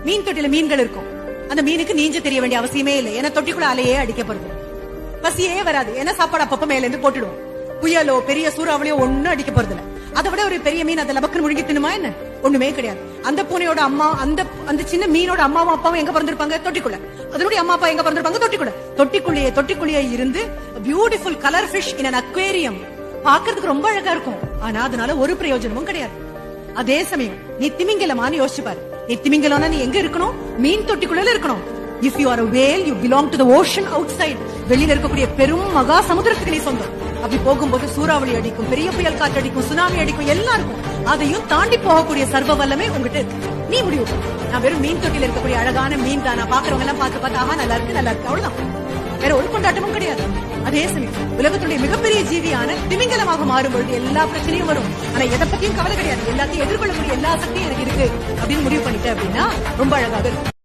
மீன் தொட்டில மீன்கள் இருக்கும். அந்த மீனுக்கு நீஞ்ச தெரிய வேண்டிய அவசியமே இல்லை. ஏன்னா தொட்டிக்குள்ள அலையே அடிக்கப்படுது. பசியே வராது. ஏன்னா சாப்பாடு அப்பப்ப மேல இருந்து போட்டுடுவோம். புயலோ பெரிய சூறாவளியோ ஒன்னும் அடிக்க போறது இல்ல. அதை விட ஒரு பெரிய மீன் அதை லபக்குன்னு முழுங்கி தின்னுமா என்ன? ஒண்ணுமே கிடையாது. அந்த பூனையோட அம்மா அந்த சின்ன மீனோட அம்மாவும் அப்பாவும் எங்க பிறந்திருப்பாங்க? தொட்டிக்குள்ள. அதனுடைய அம்மா அப்பா எங்க பிறந்திருப்பாங்க? தொட்டிக்குள்ள. தொட்டிக்குள்ளேயே இருந்து beautiful colour fish in an aquarium. பாக்குறதுக்கு ரொம்ப அழகா இருக்கும். ஆனா அதனால ஒரு பிரயோஜனமும் கிடையாது. அதே சமயம் நீ திமிங்கலமான்னு யோசிச்சு பாரு. நீ திமிங்கலம்னா நீ எங்க இருக்கணும்? மீன் தொட்டிக்குள்ள இருக்கணும். If you are a whale, you belong to the ocean outside. வெளியில இருக்கக்கூடிய பெரும் மகா சமுத்திரத்துக்கு நீ சொந்தம். அப்படி போகும்போது சூறாவளி அடிக்கும், பெரிய புயல் காற்று அடிக்கும், சுனாமி அடிக்கும், எல்லாம் இருக்கும். அதையும் தாண்டி போகக்கூடிய சர்வ வல்லமே உங்ககிட்ட இருக்கு. நீ முடிவு. நான் வெறும் மீன் தொட்டில இருக்கக்கூடிய அழகான மீன் தான். நான் பாக்குறவங்க எல்லாம் பார்த்து ஆஹா நல்லா இருக்கு அவ்வளவுதான். வேற ஒரு கொண்டாட்டமும் கிடையாது. அதே சமயம் உலகத்துடைய மிகப்பெரிய ஜீவியான திமிங்கலமாக மாறும்பொழுது எல்லா பிரச்சனையும் வரும். ஆனா எதை பத்தியும் கவலை கிடையாது. எல்லாத்தையும் எதிர்கொள்ளக்கூடிய எல்லா சக்தியும் எனக்கு இருக்கு அப்படின்னு முடிவு பண்ணிட்டேன் அப்படின்னா ரொம்ப அழகாக இருக்கும்.